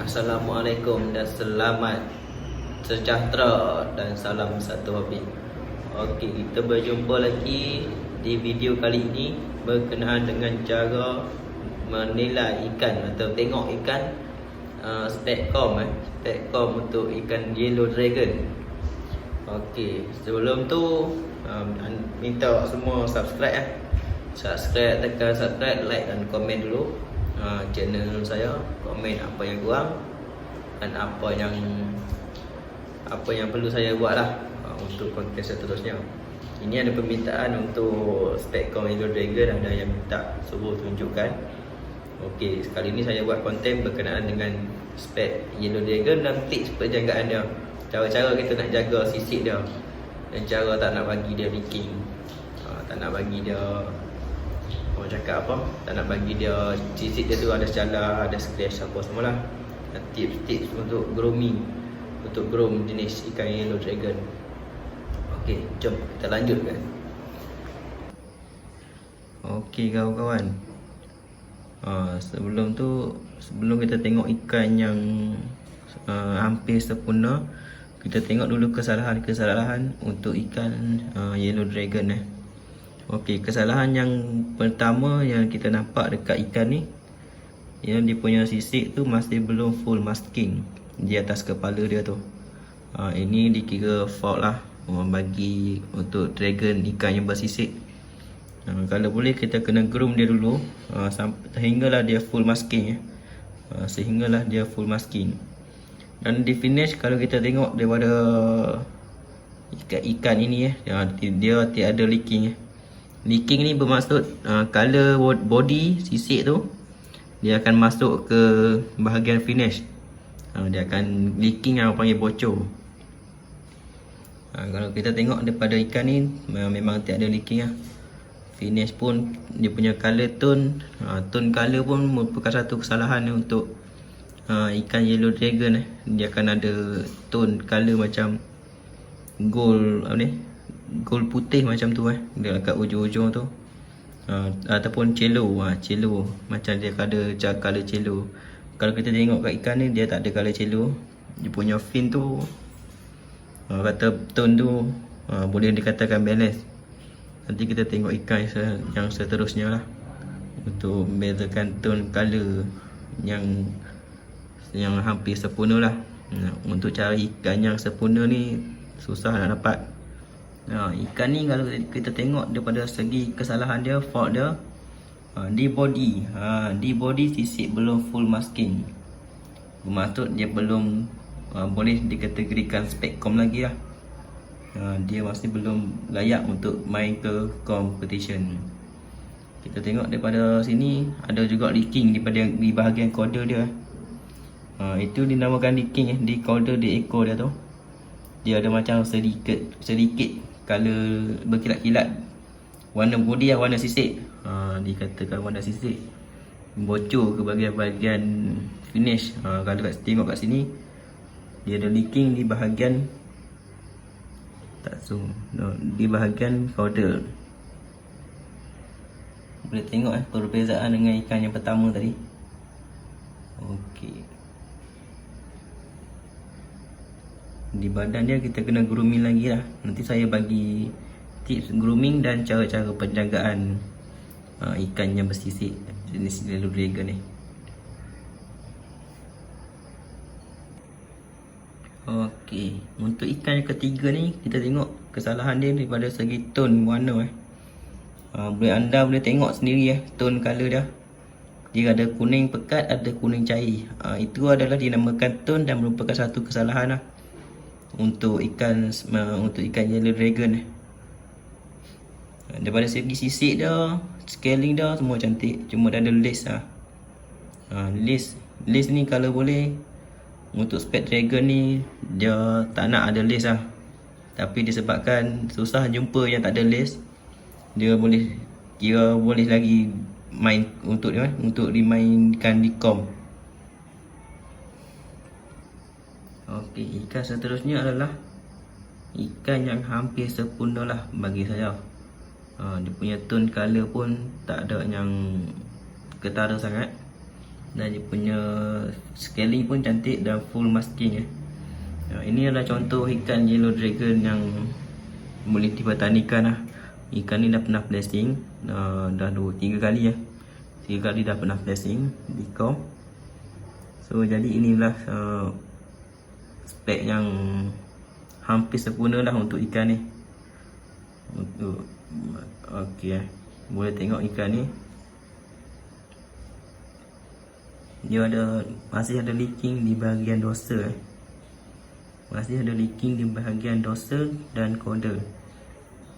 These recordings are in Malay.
Assalamualaikum dan selamat sejahtera dan salam satu hobi. Okey, kita berjumpa lagi di video kali ini berkenaan dengan cara menilai ikan atau tengok ikan spekcom untuk ikan yellow dragon. Okey, sebelum tu minta semua subscribe tekan subscribe, like dan komen dulu channel saya, komen apa yang kurang dan apa yang perlu saya buat lah untuk konten seterusnya. Ini ada permintaan untuk spekcom yellow dragon, ada yang minta suruh tunjukkan. Okey, sekali ni saya buat konten berkenaan dengan spek yellow dragon dan tips penjagaan dia, cara-cara kita nak jaga sisik dia dan cara tak nak bagi dia leaking, tak nak bagi dia tak nak bagi dia sisik dia tu ada calar, ada scratch apa semualah. Tips-tips untuk grooming, untuk groom jenis ikan yellow dragon. Okey, jom kita lanjutkan. Okey kawan-kawan, sebelum kita tengok ikan yang hampir sempurna, kita tengok dulu kesalahan untuk ikan yellow dragon. Okey, kesalahan yang pertama yang kita nampak dekat ikan ni, yang dia punya sisik tu masih belum full masking di atas kepala dia tu. Ini dikira fault lah bagi untuk dragon ikan yang bersisik. Kalau boleh kita kena groom dia dulu sehinggalah dia full masking. Dan di finish, kalau kita tengok daripada ikan ini dia tiada leaking. Leaking ni bermaksud color body sisik tu dia akan masuk ke bahagian finish. Dia akan leaking, orang panggil bocor. Kalau kita tengok daripada ikan ni memang tiada leaking lah. Finish pun dia punya color tone color pun merupakan satu kesalahan untuk ikan yellow dragon. Dia akan ada tone color macam gold gold putih macam tu dia dekat ujung-ujung tu, ataupun cello macam dia ada color cello. Kalau kita tengok kat ikan ni dia tak ada color cello. Dia punya fin tu kata tone tu boleh dikatakan balance. Nanti kita tengok ikan yang seterusnya lah untuk bezakan tone color yang hampir sempurna lah. Untuk cari ikan yang sempurna ni susah nak dapat. Ikan ni kalau kita tengok daripada segi kesalahan dia, fault dia di body sisik belum full masking. Bermaksud dia belum boleh dikategorikan spekcom lagi lah. Dia masih belum layak untuk main ke competition. Kita tengok daripada sini ada juga leaking di bahagian collar dia. Itu dinamakan leaking di collar, di ekor dia tu. Dia ada macam sedikit color berkilat-kilat, warna body warna sisik. Dikatakan warna sisik bocor ke bahagian finish. Kalau tengok kat sini dia ada leaking di bahagian di bahagian collar. Boleh tengok perbezaan dengan ikan yang pertama tadi. Okey, di badan dia kita kena grooming lagi lah. Nanti saya bagi tips grooming dan cara-cara penjagaan ikan yang bersisik jenis yellow dragon ni. Okey, untuk ikan yang ketiga ni kita tengok kesalahan dia daripada segi tone warna. Anda boleh tengok sendiri tone color dia. Dia ada kuning pekat, ada kuning cair. Itu adalah dinamakan tone dan merupakan satu kesalahan lah untuk ikan yellow dragon. Daripada segi sisik dia, scaling dia semua cantik, cuma dia ada lace lace ni kalau boleh untuk spec dragon ni dia tak nak ada lace tapi disebabkan susah jumpa yang tak ada lace, dia boleh lagi main untuk dimainkan di kom. Okey, ikan seterusnya adalah ikan yang hampir sempurna lah bagi saya. Dia punya tone color pun tak ada yang ketara sangat. Dan dia punya scaling pun cantik dan full masking Ini adalah contoh ikan yellow dragon yang boleh dipertanikan lah. Ikan ni dah pernah flashing, dah 3 kali 3 kali dah pernah flashing di kom. So jadi inilah spek yang hampir sempurna lah untuk ikan ni. Okey, boleh tengok ikan ni. Dia masih ada leaking di bahagian dorsal Masih ada leaking di bahagian dorsal dan caudal.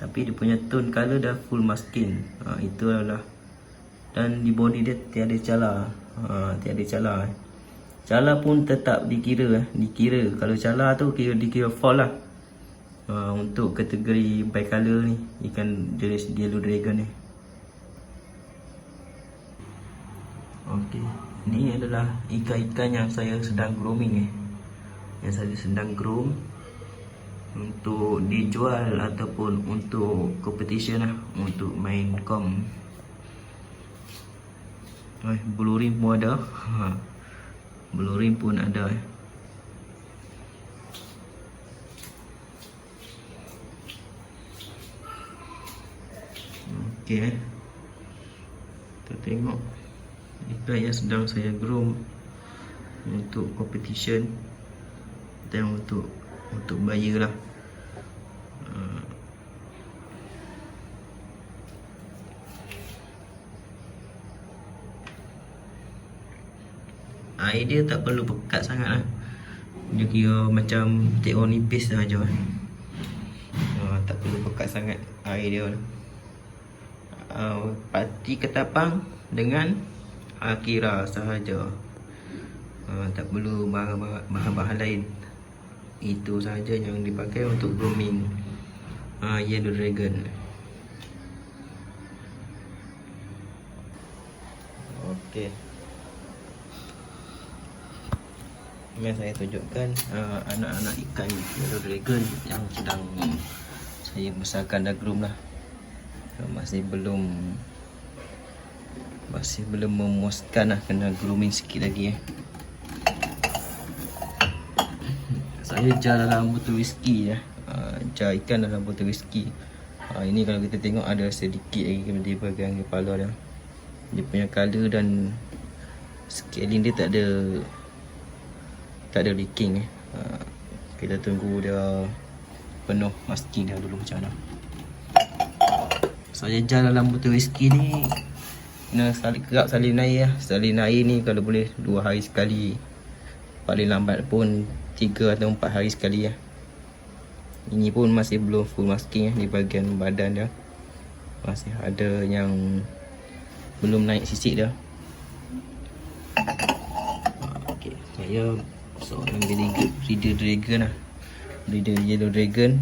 Tapi dia punya tone color dah full masking. Itu adalah. Dan di body dia tiada cala. Tiada cala. Cala pun tetap dikira. Kalau cala tu dikira fall lah. Untuk kategori bicolor ni, ikan jenis yellow dragon ni. Okey, ini adalah ikan-ikan yang saya sedang grooming Yang saya sedang groom untuk dijual ataupun untuk competition lah, untuk main kom. Blue rim pun ada. Blue rim pun ada Okey, kita tengok ikan yang sedang saya groom untuk competition dan untuk buyer lah. Air dia tak perlu pekat sangat lah. Dia kira macam teko nipis sahaja tak perlu pekat sangat air dia. Pati ketapang dengan akira sahaja. Tak perlu bahan-bahan lain. Itu sahaja yang dipakai untuk grooming yellow dragon. Okey, ini saya tunjukkan anak-anak ikan yellow dragon yang sedang saya besarkan dah groom lah. Masih belum memuaskan lah, kena grooming sikit lagi Saya jar dalam botol whisky jar ikan dalam botol whisky. Ini kalau kita tengok ada sedikit lagi di bahagian kepala dia. Dia punya color dan scaling dia tak ada leaking Kita tunggu dia penuh masking dah dulu macam mana. Saya jar dalam botol whisky ni kena kerap salin air Salin air ni kalau boleh 2 hari sekali. Paling lambat pun 3 atau 4 hari sekali Ini pun masih belum full masking di bahagian badan dia. Masih ada yang belum naik sisik dia. Okey, saya seorang breeder dragon breeder yellow dragon.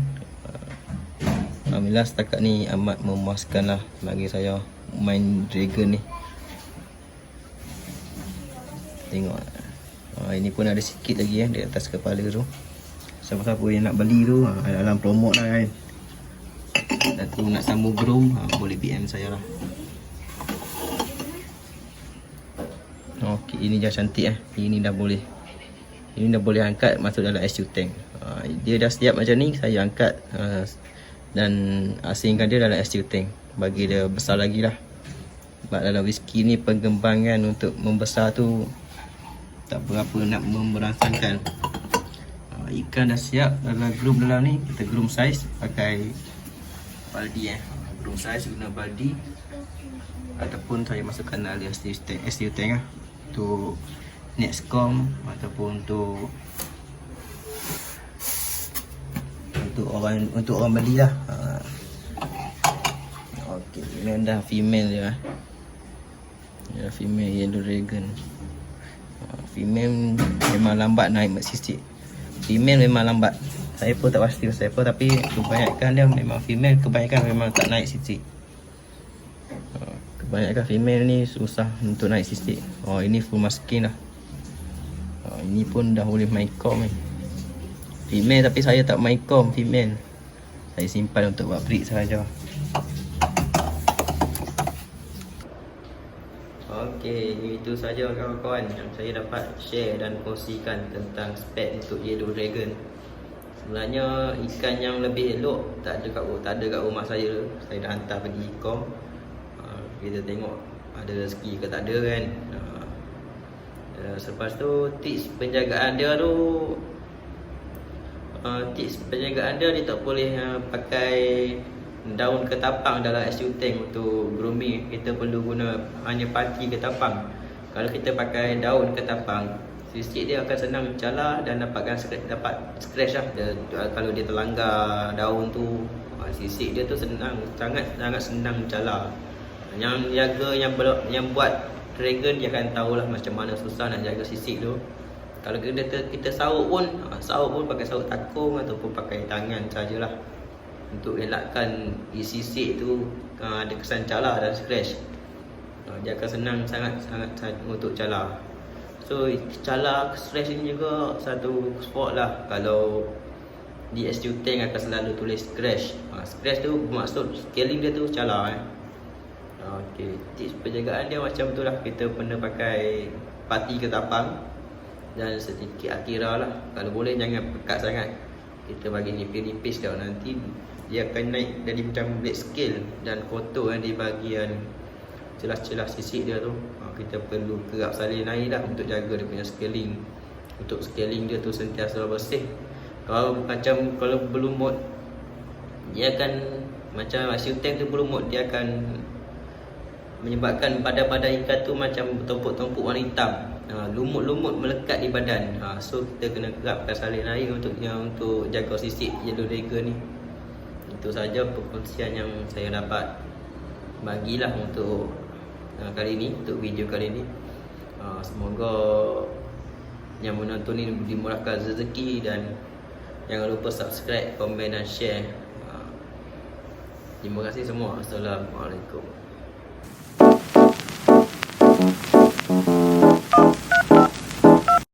Alhamdulillah setakat ni amat memuaskan lah bagi saya main dragon ni. Tengok ini pun ada sikit lagi di atas kepala tu. Siapa-siapa yang nak beli tu dalam promote lah kan. Datuk nak sambung groom boleh PM saya lah. Okey, ini dah cantik Ini dah boleh angkat masuk dalam SU tank. Dia dah siap macam ni, saya angkat dan asingkan dia dalam SU tank. Bagi dia besar lagi lah. Sebab dalam whisky ni pengembangan untuk membesar tu tak berapa nak merasakan. Ikan dah siap dalam groom dalam ni. Kita groom size pakai baldi groom size guna baldi ataupun saya masukkan dalam SU tank untuk next com ataupun untuk orang beli lah. Okey, ini dah female dia female yellow dragon. Female memang lambat naik sisik. Female memang lambat. Saya pun tak pasti siapa, tapi kebanyakan dia memang female, kebanyakan memang tak naik sisik. Kebanyakan female ni susah untuk naik sisik. Ini full masking lah. Ini pun dah boleh main com female, tapi saya tak main com female. Saya simpan untuk buat breed sahaja. Okey, itu saja kawan-kawan yang saya dapat share dan kongsikan tentang spek untuk Yellow Dragon. Sebenarnya ikan yang lebih elok tak ada kat rumah saya. Saya dah hantar pergi e-com. Kita tengok ada rezeki ke tak ada kan. Selepas tu tips penjagaan dia dia tak boleh pakai daun ketapang dalam SU tank untuk grooming. Kita perlu guna hanya pati ketapang. Kalau kita pakai daun ketapang, sisik dia akan senang mencala dan dapat scratch lah. Kalau dia terlanggar daun tu, sisik dia tu sangat senang mencala. Yang jaga yang buat dragon dia akan tahulah macam mana susah nak jaga sisik tu. Kalau kita sauk pun pakai sauk takung ataupun pakai tangan sajalah untuk elakkan sisik tu ada kesan cala dan scratch. Dia akan senang sangat untuk cala. So cala scratch ni juga satu spot lah. Kalau di SU tank akan selalu tulis scratch. Scratch tu maksud scaling dia tu cala. Okey, tips penjagaan dia macam tu lah. Kita kena pakai pati ketapang dan sedikit akira lah. Kalau boleh jangan pekat sangat. Kita bagi nipis-nipis kalau nanti dia akan naik jadi macam blade scale dan kotor di bahagian celah-celah sisik dia tu. Kita perlu kerap salin air lah untuk jaga dia punya scaling. Untuk scaling dia tu sentiasa bersih. Kalau berlumut, dia akan macam SU tank tu berlumut, dia akan menyebabkan badan-badan ikan tu macam bertumpuk-tumpuk warna hitam. Lumut-lumut melekat di badan. So kita kena kerapkan salin air untuk jaga sisik Yellow Dragon ni. Itu saja perkongsian yang saya dapat bagilah untuk kali ini, untuk video kali ini. Semoga yang menonton ini dimurahkan rezeki dan jangan lupa subscribe, komen dan share. Terima kasih semua. Assalamualaikum.